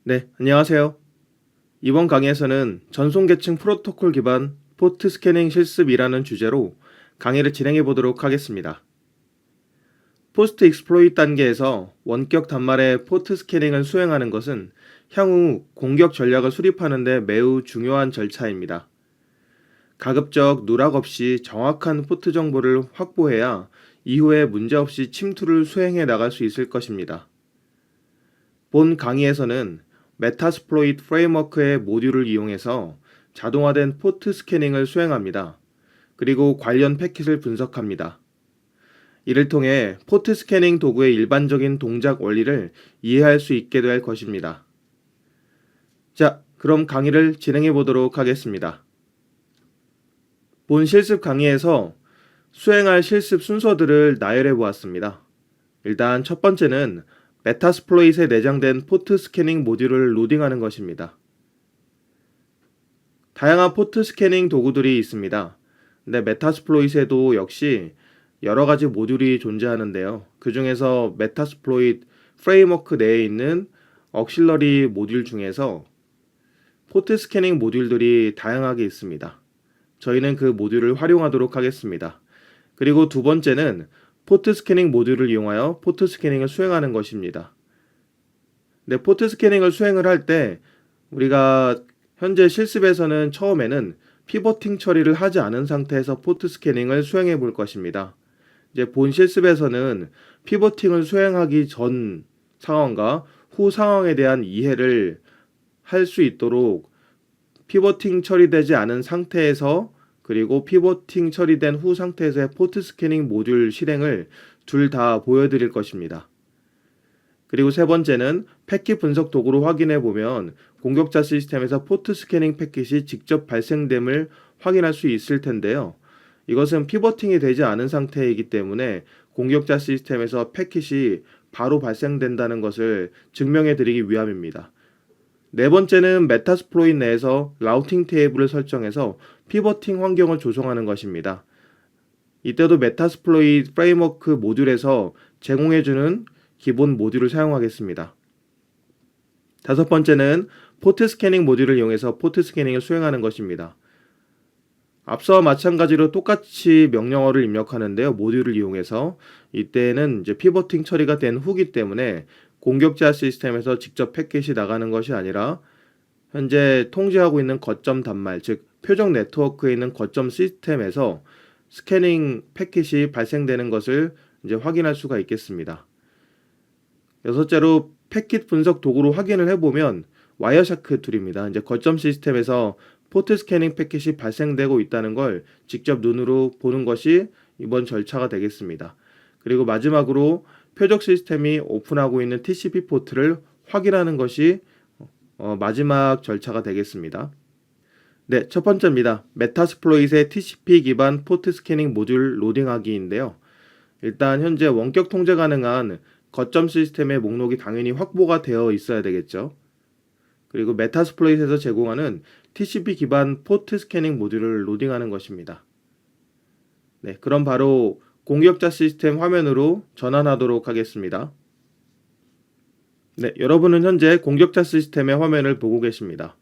네, 안녕하세요. 이번 강의에서는 전송계층 프로토콜 기반 포트 스캐닝 실습이라는 주제로 강의를 진행해 보도록 하겠습니다. 포스트 익스플로이트 단계에서 원격 단말의 포트 스캐닝을 수행하는 것은 향후 공격 전략을 수립하는 데 매우 중요한 절차입니다. 가급적 누락 없이 정확한 포트 정보를 확보해야 이후에 문제없이 침투를 수행해 나갈 수 있을 것입니다. 본 강의에서는 메타스플로이트 프레임워크의 모듈을 이용해서 자동화된 포트 스캐닝을 수행합니다. 그리고 관련 패킷을 분석합니다. 이를 통해 포트 스캐닝 도구의 일반적인 동작 원리를 이해할 수 있게 될 것입니다. 자, 그럼 강의를 진행해 보도록 하겠습니다. 본 실습 강의에서 수행할 실습 순서들을 나열해 보았습니다. 일단 첫 번째는 메타스플로잇에 내장된 포트 스캐닝 모듈을 로딩하는 것입니다. 다양한 포트 스캐닝 도구들이 있습니다. 근데 메타스플로잇에도 역시 여러 가지 모듈이 존재하는데요. 그 중에서 메타스플로잇 프레임워크 내에 있는 억실러리 모듈 중에서 포트 스캐닝 모듈들이 다양하게 있습니다. 저희는 그 모듈을 활용하도록 하겠습니다. 그리고 두 번째는 포트 스캐닝 모듈을 이용하여 포트 스캐닝을 수행하는 것입니다. 네, 포트 스캐닝을 수행을 할 때 우리가 현재 실습에서는 처음에는 피버팅 처리를 하지 않은 상태에서 포트 스캐닝을 수행해 볼 것입니다. 이제 본 실습에서는 피버팅을 수행하기 전 상황과 후 상황에 대한 이해를 할 수 있도록 피버팅 처리되지 않은 상태에서 그리고 피버팅 처리된 후 상태에서의 포트 스캐닝 모듈 실행을 둘 다 보여드릴 것입니다. 그리고 세 번째는 패킷 분석 도구로 확인해 보면 공격자 시스템에서 포트 스캐닝 패킷이 직접 발생됨을 확인할 수 있을 텐데요. 이것은 피버팅이 되지 않은 상태이기 때문에 공격자 시스템에서 패킷이 바로 발생된다는 것을 증명해 드리기 위함입니다. 네 번째는 메타스플로잇 내에서 라우팅 테이블을 설정해서 피버팅 환경을 조성하는 것입니다. 이때도 메타스플로잇 프레임워크 모듈에서 제공해주는 기본 모듈을 사용하겠습니다. 다섯 번째는 포트 스캐닝 모듈을 이용해서 포트 스캐닝을 수행하는 것입니다. 앞서와 마찬가지로 똑같이 명령어를 입력하는데요. 모듈을 이용해서 이때는 이제 피버팅 처리가 된 후기 때문에 공격자 시스템에서 직접 패킷이 나가는 것이 아니라 현재 통제하고 있는 거점 단말, 즉 표적 네트워크에 있는 거점 시스템에서 스캐닝 패킷이 발생되는 것을 이제 확인할 수가 있겠습니다. 여섯째로 패킷 분석 도구로 확인을 해보면 와이어샤크 툴입니다. 이제 거점 시스템에서 포트 스캐닝 패킷이 발생되고 있다는 걸 직접 눈으로 보는 것이 이번 절차가 되겠습니다. 그리고 마지막으로 표적 시스템이 오픈하고 있는 TCP 포트를 확인하는 것이 마지막 절차가 되겠습니다. 네, 첫 번째입니다. 메타스플로잇의 TCP 기반 포트 스캐닝 모듈 로딩하기인데요. 일단 현재 원격 통제 가능한 거점 시스템의 목록이 당연히 확보가 되어 있어야 되겠죠. 그리고 메타스플로잇에서 제공하는 TCP 기반 포트 스캐닝 모듈을 로딩하는 것입니다. 네, 그럼 바로 공격자 시스템 화면으로 전환하도록 하겠습니다. 네, 여러분은 현재 공격자 시스템의 화면을 보고 계십니다.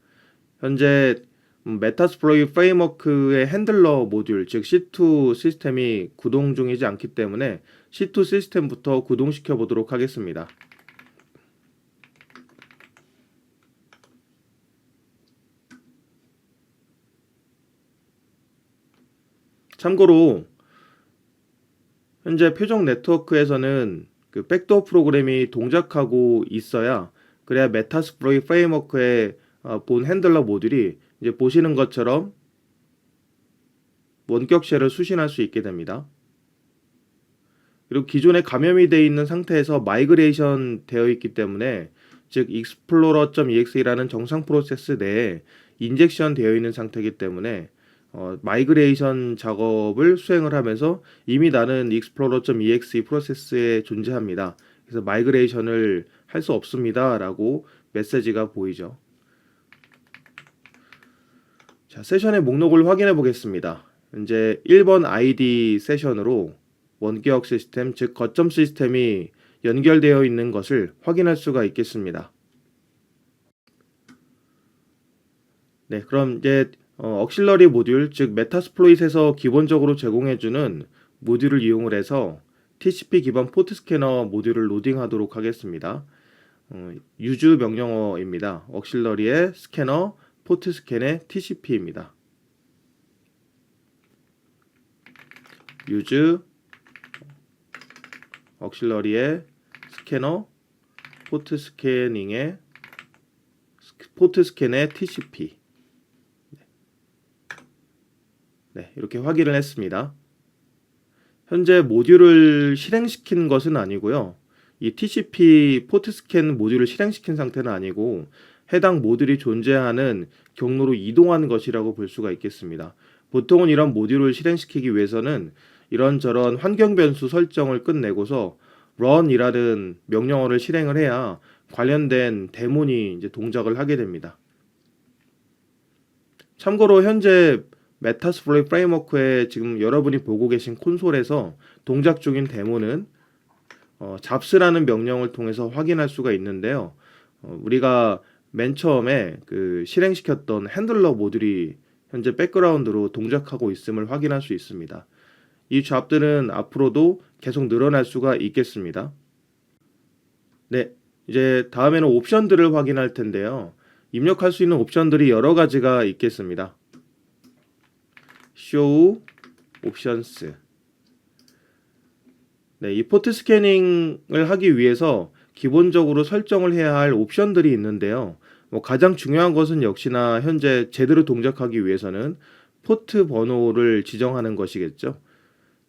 현재 메타스플로잇 프레임워크의 핸들러 모듈, 즉 C2 시스템이 구동 중이지 않기 때문에 C2 시스템부터 구동시켜 보도록 하겠습니다. 참고로 현재 표적 네트워크에서는 그 백도어 프로그램이 동작하고 있어야 그래야 메타스플로잇 프레임워크의 본 핸들러 모듈이 이제 보시는 것처럼 원격 쉘을 수신할 수 있게 됩니다. 그리고 기존에 감염이 되어 있는 상태에서 마이그레이션 되어 있기 때문에 즉 explorer.exe라는 정상 프로세스 내에 인젝션 되어 있는 상태이기 때문에 마이그레이션 작업을 수행을 하면서 이미 나는 explorer.exe 프로세스에 존재합니다. 그래서 마이그레이션을 할 수 없습니다 라고 메시지가 보이죠. 자, 세션의 목록을 확인해 보겠습니다. 이제 1번 ID 세션으로 원격 시스템, 즉 거점 시스템이 연결되어 있는 것을 확인할 수가 있겠습니다. 네, 그럼 이제 억실러리 모듈, 즉 메타스플로잇에서 기본적으로 제공해주는 모듈을 이용을 해서 TCP 기반 포트 스캐너 모듈을 로딩하도록 하겠습니다. 유즈 명령어입니다. 억실러리의 스캐너, 포트 스캔의 TCP입니다. 유즈 억실러리의 스캐너, 포트 스캐닝의 포트 스캔의 TCP. 네, 이렇게 확인을 했습니다. 현재 모듈을 실행시킨 것은 아니고요. 이 TCP 포트 스캔 모듈을 실행시킨 상태는 아니고 해당 모듈이 존재하는 경로로 이동한 것이라고 볼 수가 있겠습니다. 보통은 이런 모듈을 실행시키기 위해서는 이런저런 환경 변수 설정을 끝내고서 run이라는 명령어를 실행을 해야 관련된 데몬이 이제 동작을 하게 됩니다. 참고로 현재 메타스플로잇 프레임워크에 지금 여러분이 보고 계신 콘솔에서 동작 중인 데모는 잡스라는 명령을 통해서 확인할 수가 있는데요. 우리가 맨 처음에 그 실행시켰던 핸들러 모듈이 현재 백그라운드로 동작하고 있음을 확인할 수 있습니다. 이 잡들은 앞으로도 계속 늘어날 수가 있겠습니다. 네, 이제 다음에는 옵션들을 확인할 텐데요. 입력할 수 있는 옵션들이 여러 가지가 있겠습니다. show options. 네, 이 포트 스캐닝을 하기 위해서 기본적으로 설정을 해야 할 옵션들이 있는데요. 가장 중요한 것은 역시나 현재 제대로 동작하기 위해서는 포트 번호를 지정하는 것이겠죠.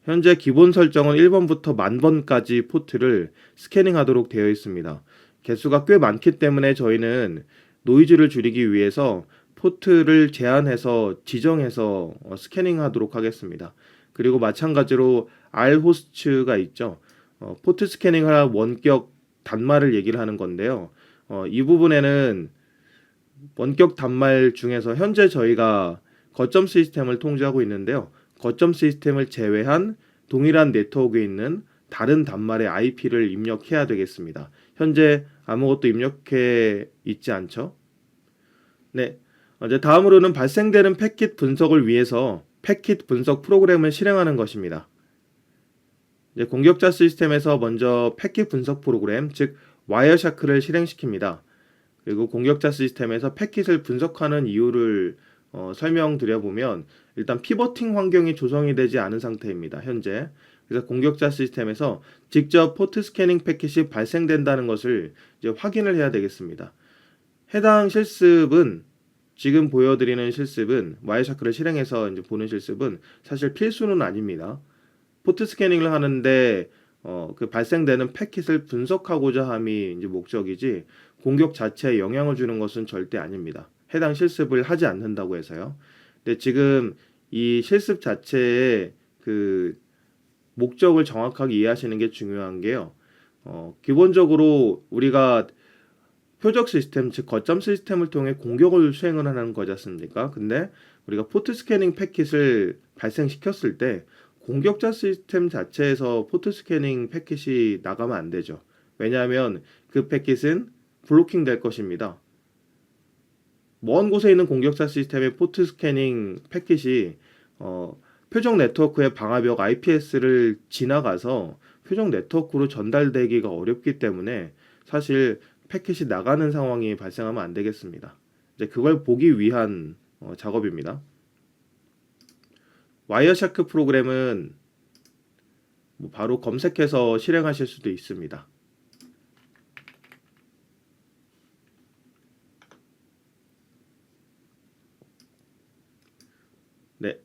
현재 기본 설정은 1번부터 10,000번까지 포트를 스캐닝하도록 되어 있습니다. 개수가 꽤 많기 때문에 저희는 노이즈를 줄이기 위해서 포트를 제한해서 지정해서 스캐닝하도록 하겠습니다. 그리고 마찬가지로 R 호스트가 있죠. 포트 스캐닝할 원격 단말을 얘기를 하는 건데요. 이 부분에는 원격 단말 중에서 현재 저희가 거점 시스템을 통제하고 있는데요. 거점 시스템을 제외한 동일한 네트워크에 있는 다른 단말의 IP를 입력해야 되겠습니다. 현재 아무것도 입력해 있지 않죠? 네. 이제 다음으로는 발생되는 패킷 분석을 위해서 패킷 분석 프로그램을 실행하는 것입니다. 이제 공격자 시스템에서 먼저 패킷 분석 프로그램, 즉 와이어샤크를 실행시킵니다. 그리고 공격자 시스템에서 패킷을 분석하는 이유를 설명드려보면 일단 피버팅 환경이 조성이 되지 않은 상태입니다. 현재. 그래서 공격자 시스템에서 직접 포트 스캐닝 패킷이 발생된다는 것을 이제 확인을 해야 되겠습니다. 해당 실습은 지금 보여드리는 실습은 와이어샤크를 실행해서 이제 보는 실습은 사실 필수는 아닙니다. 포트 스캐닝을 하는데 그 발생되는 패킷을 분석하고자 함이 이제 목적이지 공격 자체에 영향을 주는 것은 절대 아닙니다. 해당 실습을 하지 않는다고 해서요. 근데 지금 이 실습 자체의 그 목적을 정확하게 이해하시는 게 중요한 게요. 기본적으로 우리가 표적 시스템, 즉 거점 시스템을 통해 공격을 수행을 하는 거지 않습니까? 근데 우리가 포트 스캐닝 패킷을 발생시켰을 때 공격자 시스템 자체에서 포트 스캐닝 패킷이 나가면 안 되죠. 왜냐하면 그 패킷은 블로킹 될 것입니다. 먼 곳에 있는 공격자 시스템의 포트 스캐닝 패킷이 표적 네트워크의 방화벽 IPS를 지나가서 표적 네트워크로 전달되기가 어렵기 때문에 사실 패킷이 나가는 상황이 발생하면 안 되겠습니다. 이제 그걸 보기 위한 작업입니다. 와이어샤크 프로그램은 바로 검색해서 실행하실 수도 있습니다. 네,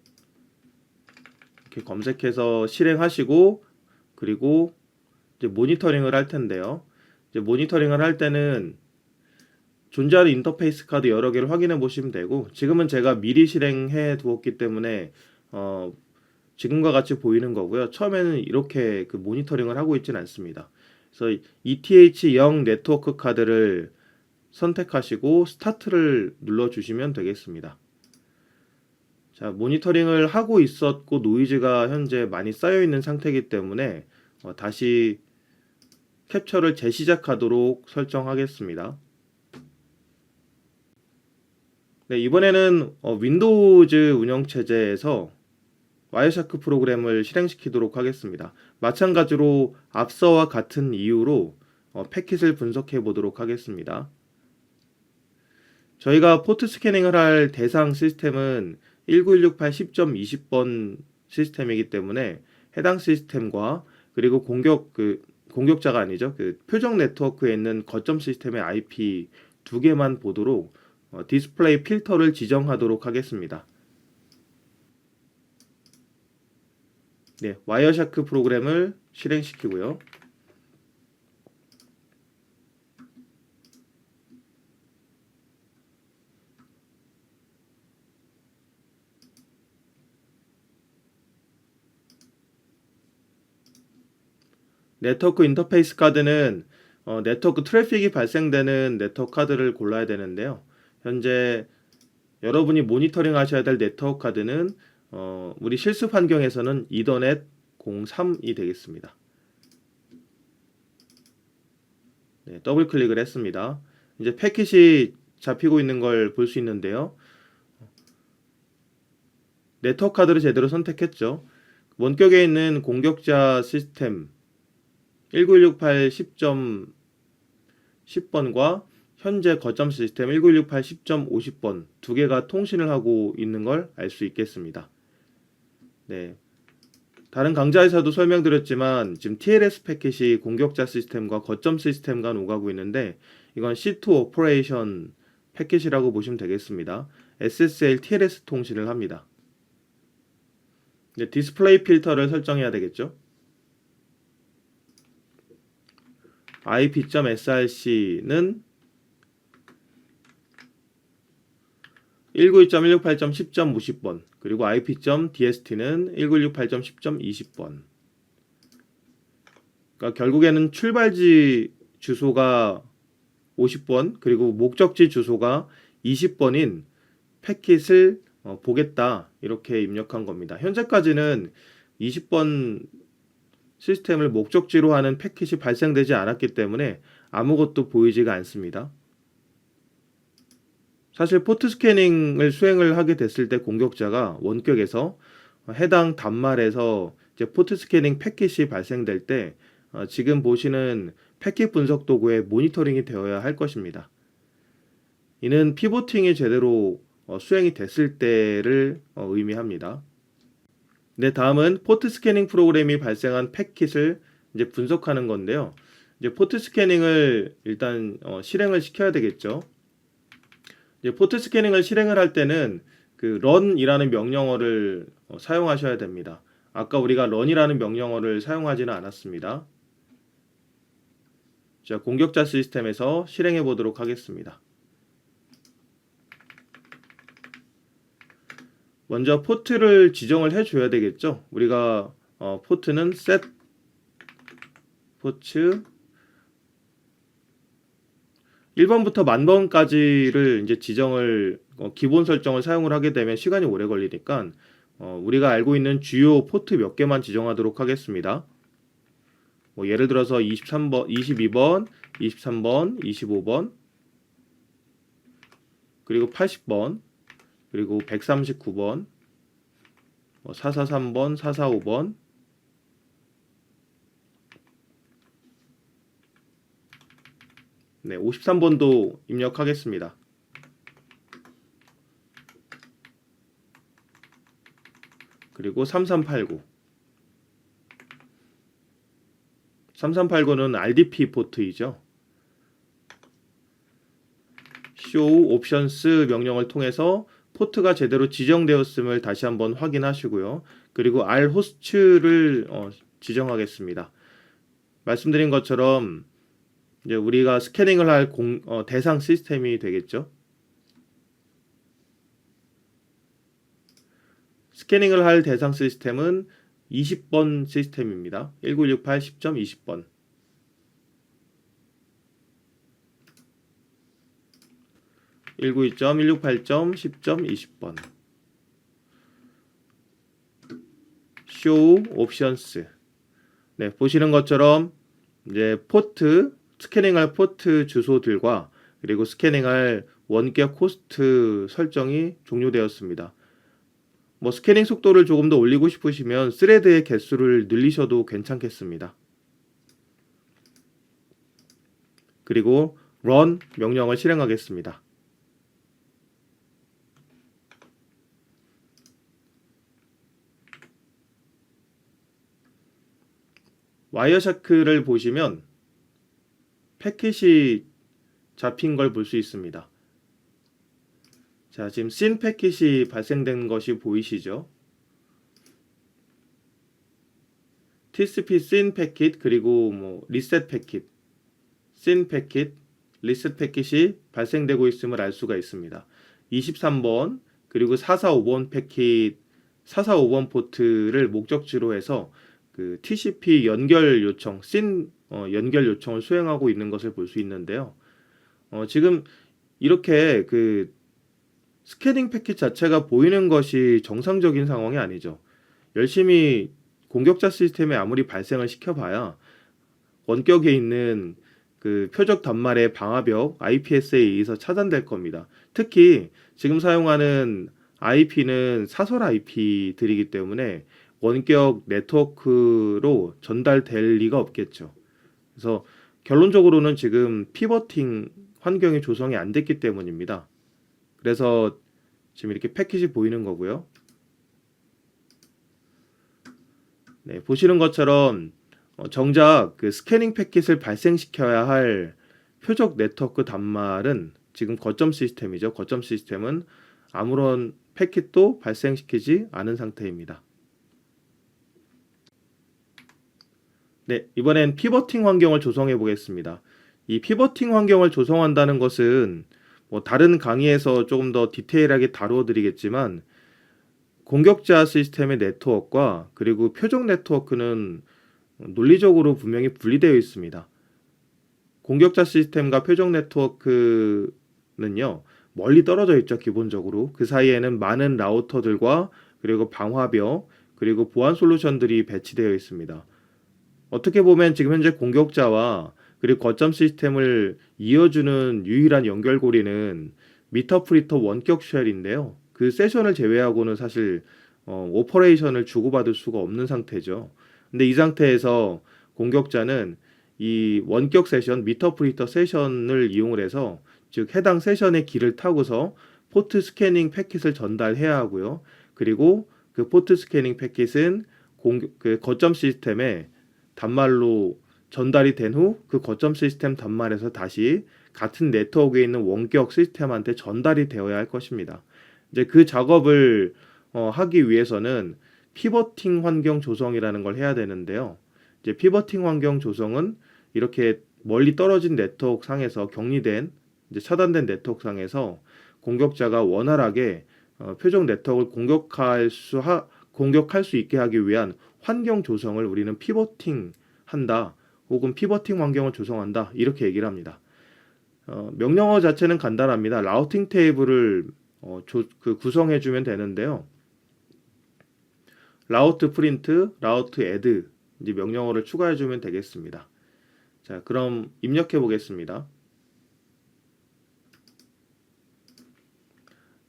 이렇게 검색해서 실행하시고 그리고 이제 모니터링을 할 텐데요. 이제 모니터링을 할 때는 존재하는 인터페이스 카드 여러 개를 확인해 보시면 되고 지금은 제가 미리 실행해 두었기 때문에 지금과 같이 보이는 거고요. 처음에는 이렇게 그 모니터링을 하고 있지는 않습니다. 그래서 ETH0 네트워크 카드를 선택하시고 스타트를 눌러주시면 되겠습니다. 자, 모니터링을 하고 있었고 노이즈가 현재 많이 쌓여 있는 상태이기 때문에 다시 캡처를 재시작하도록 설정하겠습니다. 네, 이번에는 윈도우즈 운영체제에서 와이어샤크 프로그램을 실행시키도록 하겠습니다. 마찬가지로 앞서와 같은 이유로 패킷을 분석해 보도록 하겠습니다. 저희가 포트 스캐닝을 할 대상 시스템은 19168 10.20번 시스템이기 때문에 해당 시스템과 그리고 공격자가 아니죠. 그 표적 네트워크에 있는 거점 시스템의 IP 두 개만 보도록 디스플레이 필터를 지정하도록 하겠습니다. 네, 와이어샤크 프로그램을 실행시키고요. 네트워크 인터페이스 카드는 네트워크 트래픽이 발생되는 네트워크 카드를 골라야 되는데요. 현재 여러분이 모니터링 하셔야 될 네트워크 카드는 우리 실습 환경에서는 이더넷 03이 되겠습니다. 네, 더블 클릭을 했습니다. 이제 패킷이 잡히고 있는 걸 볼 수 있는데요. 네트워크 카드를 제대로 선택했죠. 원격에 있는 공격자 시스템 19168 10.10번과 현재 거점 시스템 19168 10.50번 두 개가 통신을 하고 있는 걸 알 수 있겠습니다. 네. 다른 강좌에서도 설명드렸지만 지금 TLS 패킷이 공격자 시스템과 거점 시스템 간 오가고 있는데 이건 C2 오퍼레이션 패킷이라고 보시면 되겠습니다. SSL TLS 통신을 합니다. 이제 디스플레이 필터를 설정해야 되겠죠. IP.src는 192.168.10.50번 그리고 IP.dst는 19168.10.20번. 그러니까 결국에는 출발지 주소가 50번 그리고 목적지 주소가 20번인 패킷을 보겠다 이렇게 입력한 겁니다. 현재까지는 20번 시스템을 목적지로 하는 패킷이 발생되지 않았기 때문에 아무것도 보이지가 않습니다. 사실 포트 스캐닝을 수행을 하게 됐을 때 공격자가 원격에서 해당 단말에서 이제 포트 스캐닝 패킷이 발생될 때 지금 보시는 패킷 분석 도구에 모니터링이 되어야 할 것입니다. 이는 피보팅이 제대로 수행이 됐을 때를 의미합니다. 네, 다음은 포트 스캐닝 프로그램이 발생한 패킷을 이제 분석하는 건데요. 이제 포트 스캐닝을 일단 실행을 시켜야 되겠죠. 이제 포트 스캐닝을 실행을 할 때는 그 run이라는 명령어를 사용하셔야 됩니다. 아까 우리가 run이라는 명령어를 사용하지는 않았습니다. 자, 공격자 시스템에서 실행해 보도록 하겠습니다. 먼저 포트를 지정을 해줘야 되겠죠. 우리가 포트는 set 포트 1번부터 10,000번까지를 이제 지정을 기본 설정을 사용을 하게 되면 시간이 오래 걸리니까 우리가 알고 있는 주요 포트 몇 개만 지정하도록 하겠습니다. 뭐 예를 들어서 23번, 22번, 23번, 25번, 그리고 80번, 그리고 139번, 443번, 445번, 네, 53번도 입력하겠습니다. 그리고 3389. 3389는 RDP 포트이죠. show options 명령을 통해서 포트가 제대로 지정되었음을 다시 한번 확인하시고요. 그리고 rhost를 지정하겠습니다. 말씀드린 것처럼 이제 우리가 스캐닝을 할 대상 시스템이 되겠죠. 스캐닝을 할 대상 시스템은 20번 시스템입니다. 19168 10.20번. 192.168.10.20번. show options. 네, 보시는 것처럼 이제 포트 스캐닝할 포트 주소들과 그리고 스캐닝할 원격 호스트 설정이 종료되었습니다. 뭐 스캐닝 속도를 조금 더 올리고 싶으시면 스레드의 개수를 늘리셔도 괜찮겠습니다. 그리고 run 명령을 실행하겠습니다. 와이어샤크를 보시면 패킷이 잡힌 걸 볼 수 있습니다. 자, 지금 씬 패킷이 발생된 것이 보이시죠? TCP 씬 패킷 그리고 뭐 리셋 패킷, 씬 패킷, 리셋 패킷이 발생되고 있음을 알 수가 있습니다. 23번 그리고 445번 패킷, 445번 포트를 목적지로 해서 그 TCP 연결 요청, 씬 연결 요청을 수행하고 있는 것을 볼 수 있는데요. 지금 이렇게 그 스캐닝 패킷 자체가 보이는 것이 정상적인 상황이 아니죠. 열심히 공격자 시스템에 아무리 발생을 시켜봐야 원격에 있는 그 표적 단말의 방화벽 IPS에 의해서 차단될 겁니다. 특히 지금 사용하는 IP는 사설 IP들이기 때문에 원격 네트워크로 전달될 리가 없겠죠. 그래서 결론적으로는 지금 피버팅 환경이 조성이 안 됐기 때문입니다. 그래서 지금 이렇게 패킷이 보이는 거고요. 네, 보시는 것처럼 정작 그 스캐닝 패킷을 발생시켜야 할 표적 네트워크 단말은 지금 거점 시스템이죠. 거점 시스템은 아무런 패킷도 발생시키지 않은 상태입니다. 네, 이번엔 피버팅 환경을 조성해 보겠습니다. 이 피버팅 환경을 조성한다는 것은 뭐 다른 강의에서 조금 더 디테일하게 다루어 드리겠지만 공격자 시스템의 네트워크와 그리고 표적 네트워크는 논리적으로 분명히 분리되어 있습니다. 공격자 시스템과 표적 네트워크는요, 멀리 떨어져 있죠, 기본적으로. 그 사이에는 많은 라우터들과 그리고 방화벽, 그리고 보안 솔루션들이 배치되어 있습니다. 어떻게 보면 지금 현재 공격자와 그리고 거점 시스템을 이어주는 유일한 연결고리는 미터프리터 원격 쉘인데요. 그 세션을 제외하고는 사실 오퍼레이션을 주고받을 수가 없는 상태죠. 근데 이 상태에서 공격자는 이 원격 세션, 미터프리터 세션을 이용을 해서 즉 해당 세션의 길을 타고서 포트 스캐닝 패킷을 전달해야 하고요. 그리고 그 포트 스캐닝 패킷은 그 거점 시스템에 단말로 전달이 된 후 그 거점 시스템 단말에서 다시 같은 네트워크에 있는 원격 시스템한테 전달이 되어야 할 것입니다. 이제 그 작업을 하기 위해서는 피버팅 환경 조성이라는 걸 해야 되는데요. 이제 피버팅 환경 조성은 이렇게 멀리 떨어진 네트워크 상에서 격리된 이제 차단된 네트워크 상에서 공격자가 원활하게 표적 네트워크를 공격할 수 있게 하기 위한 환경 조성을 우리는 피버팅 한다. 혹은 피버팅 환경을 조성한다. 이렇게 얘기를 합니다. 명령어 자체는 간단합니다. 라우팅 테이블을 구성해주면 되는데요. 라우트 프린트, 라우트 애드 이제 명령어를 추가해주면 되겠습니다. 자, 그럼 입력해 보겠습니다.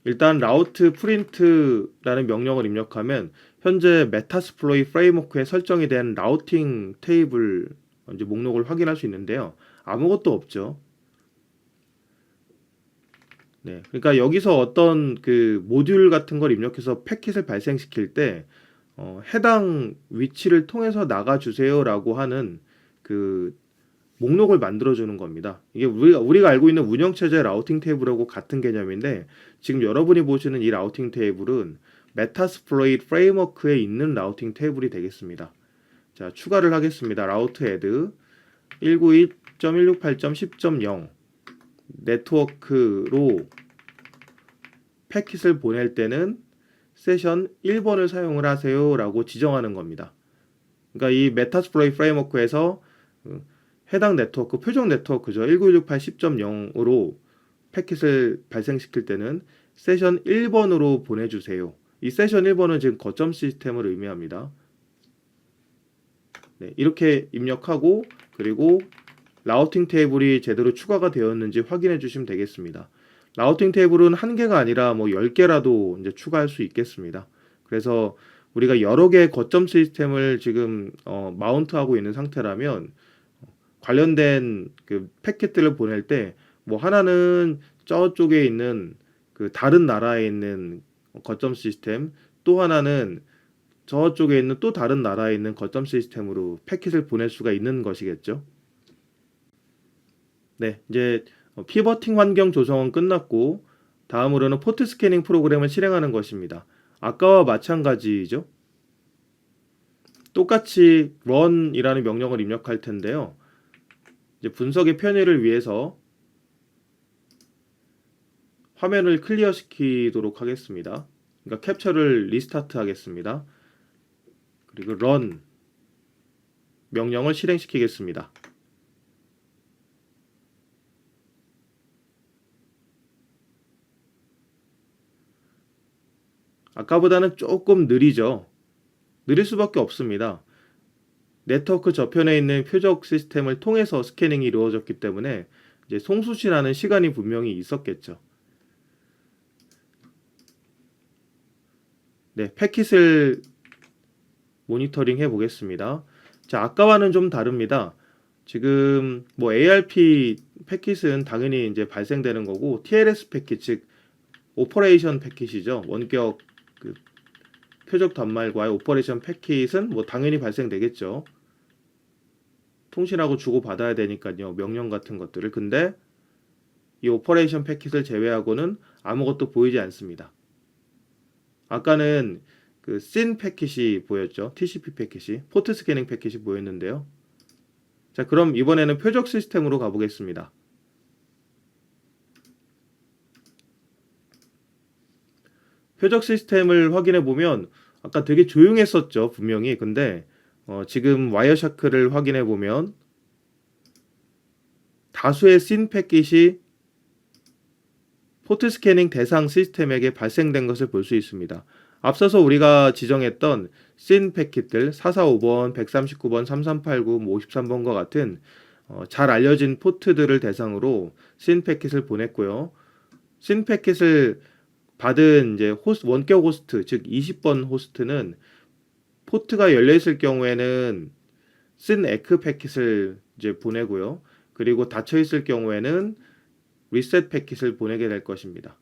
일단 라우트 프린트라는 명령을 입력하면 현재 메타스플로이 프레임워크에 설정이 된 라우팅 테이블 이제 목록을 확인할 수 있는데요. 아무것도 없죠. 네, 그러니까 여기서 어떤 그 모듈 같은 걸 입력해서 패킷을 발생시킬 때 해당 위치를 통해서 나가주세요라고 하는 그 목록을 만들어주는 겁니다. 이게 우리가 알고 있는 운영체제 라우팅 테이블하고 같은 개념인데 지금 여러분이 보시는 이 라우팅 테이블은 메타스플로이트 프레임워크에 있는 라우팅 테이블이 되겠습니다. 자, 추가를 하겠습니다. 라우트 애드 192.168.10.0 네트워크로 패킷을 보낼 때는 세션 1번을 사용을 하세요 라고 지정하는 겁니다. 그러니까 이 메타스플로이 프레임워크에서 해당 네트워크, 표적 네트워크죠. 192.168.10으로 패킷을 발생시킬 때는 세션 1번으로 보내주세요. 이 세션 1번은 지금 거점 시스템을 의미합니다. 네, 이렇게 입력하고 그리고 라우팅 테이블이 제대로 추가가 되었는지 확인해 주시면 되겠습니다. 라우팅 테이블은 한 개가 아니라 뭐 10개라도 이제 추가할 수 있겠습니다. 그래서 우리가 여러 개의 거점 시스템을 지금 마운트하고 있는 상태라면 관련된 그 패킷들을 보낼 때 뭐 하나는 저쪽에 있는 그 다른 나라에 있는 거점 시스템, 또 하나는 저쪽에 있는 또 다른 나라에 있는 거점 시스템으로 패킷을 보낼 수가 있는 것이겠죠. 네, 이제 피버팅 환경 조성은 끝났고 다음으로는 포트 스캐닝 프로그램을 실행하는 것입니다. 아까와 마찬가지죠. 똑같이 run이라는 명령을 입력할 텐데요. 이제 분석의 편의를 위해서 화면을 클리어 시키도록 하겠습니다. 그러니까 캡처를 리스타트 하겠습니다. 그리고 run 명령을 실행시키겠습니다. 아까보다는 조금 느리죠. 느릴 수밖에 없습니다. 네트워크 저편에 있는 표적 시스템을 통해서 스캐닝이 이루어졌기 때문에 이제 송수신하는 시간이 분명히 있었겠죠. 네, 패킷을 모니터링 해 보겠습니다. 자, 아까와는 좀 다릅니다. 지금 뭐 ARP 패킷은 당연히 이제 발생되는 거고 TLS 패킷, 즉 오퍼레이션 패킷이죠. 원격 그 표적 단말과의 오퍼레이션 패킷은 뭐 당연히 발생되겠죠. 통신하고 주고 받아야 되니까요. 명령 같은 것들을. 근데 이 오퍼레이션 패킷을 제외하고는 아무것도 보이지 않습니다. 아까는 그 SYN 패킷이 보였죠. TCP 패킷이, 포트 스캐닝 패킷이 보였는데요. 자, 그럼 이번에는 표적 시스템으로 가보겠습니다. 표적 시스템을 확인해 보면 아까 되게 조용했었죠, 분명히. 근데 지금 와이어샤크를 확인해 보면 다수의 SYN 패킷이 포트 스캐닝 대상 시스템에게 발생된 것을 볼 수 있습니다. 앞서서 우리가 지정했던 SYN 패킷들 445번, 139번, 3389, 53번과 같은 잘 알려진 포트들을 대상으로 SYN 패킷을 보냈고요. SYN 패킷을 받은 이제 원격 호스트, 즉 20번 호스트는 포트가 열려 있을 경우에는 SYN 에크 패킷을 이제 보내고요. 그리고 닫혀 있을 경우에는 리셋 패킷을 보내게 될 것입니다.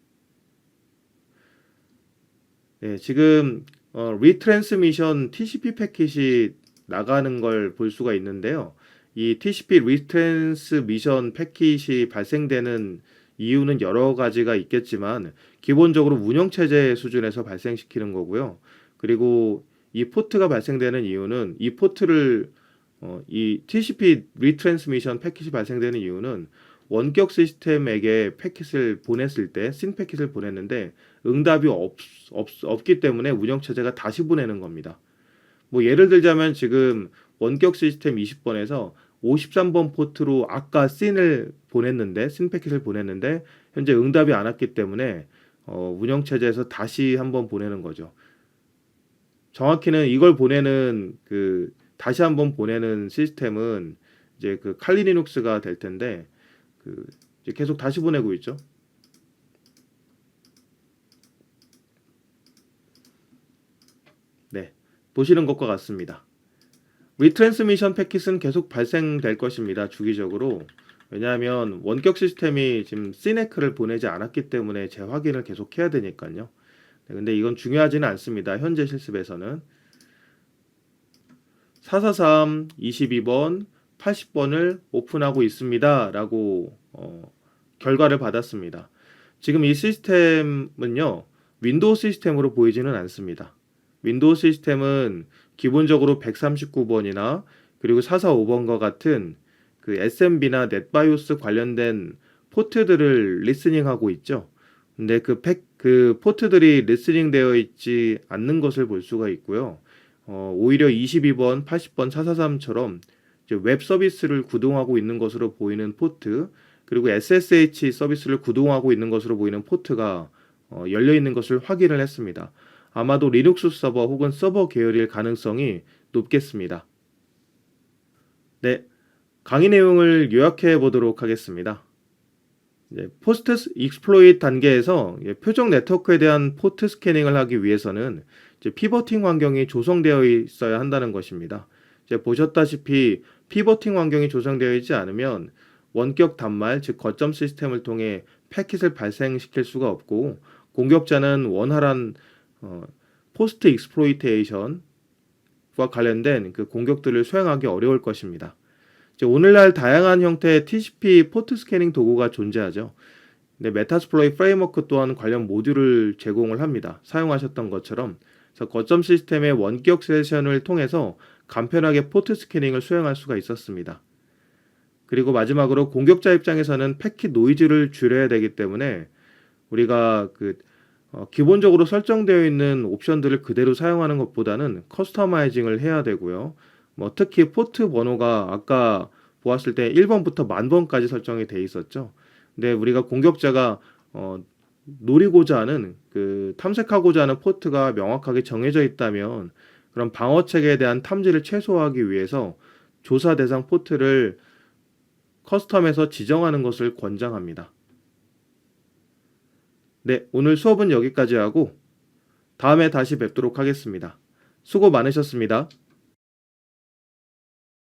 네, 지금 리트랜스미션 TCP 패킷이 나가는 걸 볼 수가 있는데요. 이 TCP 리트랜스미션 패킷이 발생되는 이유는 여러 가지가 있겠지만 기본적으로 운영체제 수준에서 발생시키는 거고요. 그리고 이 포트가 발생되는 이유는 이 포트를 이 TCP 리트랜스미션 패킷이 발생되는 이유는 원격 시스템에게 패킷을 보냈을 때 SYN 패킷을 보냈는데 응답이 없기 때문에 운영체제가 다시 보내는 겁니다. 뭐 예를 들자면 지금 원격 시스템 20번에서 53번 포트로 아까 SYN을 보냈는데 SYN 패킷을 보냈는데 현재 응답이 안 왔기 때문에 운영체제에서 다시 한번 보내는 거죠. 정확히는 이걸 보내는 그 다시 한번 보내는 시스템은 이제 그 칼리 리눅스가 될 텐데 이제 계속 다시 보내고 있죠. 네, 보시는 것과 같습니다. 리트랜스미션 패킷은 계속 발생될 것입니다. 주기적으로. 왜냐하면 원격 시스템이 지금 SYN에크를 보내지 않았기 때문에 재확인을 계속 해야 되니까요. 네, 근데 이건 중요하지는 않습니다. 현재 실습에서는 443, 22번, 80번을 오픈하고 있습니다. 라고 결과를 받았습니다. 지금 이 시스템은요. 윈도우 시스템으로 보이지는 않습니다. 윈도우 시스템은 기본적으로 139번이나 그리고 445번과 같은 그 SMB나 넷바이오스 관련된 포트들을 리스닝하고 있죠. 근데 그 포트들이 리스닝 되어 있지 않는 것을 볼 수가 있고요. 오히려 22번, 80번, 443처럼 웹 서비스를 구동하고 있는 것으로 보이는 포트, 그리고 SSH 서비스를 구동하고 있는 것으로 보이는 포트가 열려 있는 것을 확인을 했습니다. 아마도 리눅스 서버 혹은 서버 계열일 가능성이 높겠습니다. 네, 강의 내용을 요약해 보도록 하겠습니다. 이제 포스트 익스플로이트 단계에서 표적 네트워크에 대한 포트 스캐닝을 하기 위해서는 이제 피버팅 환경이 조성되어 있어야 한다는 것입니다. 이제 보셨다시피 피버팅 환경이 조성되어 있지 않으면 원격 단말, 즉 거점 시스템을 통해 패킷을 발생시킬 수가 없고 공격자는 원활한 어, 포스트 익스플로이테이션과 관련된 그 공격들을 수행하기 어려울 것입니다. 이제 오늘날 다양한 형태의 TCP 포트 스캐닝 도구가 존재하죠. 네, 메타스플로이 프레임워크 또한 관련 모듈을 제공을 합니다. 사용하셨던 것처럼. 그래서 거점 시스템의 원격 세션을 통해서 간편하게 포트 스캐닝을 수행할 수가 있었습니다. 그리고 마지막으로 공격자 입장에서는 패킷 노이즈를 줄여야 되기 때문에 우리가 기본적으로 설정되어 있는 옵션들을 그대로 사용하는 것보다는 커스터마이징을 해야 되고요. 뭐 특히 포트 번호가 아까 보았을 때 1번부터 10,000번까지 설정이 돼 있었죠. 근데 우리가 공격자가 노리고자 하는 탐색하고자 하는 포트가 명확하게 정해져 있다면 그런 방어책에 대한 탐지를 최소화하기 위해서 조사 대상 포트를 커스텀에서 지정하는 것을 권장합니다. 네, 오늘 수업은 여기까지 하고 다음에 다시 뵙도록 하겠습니다. 수고 많으셨습니다.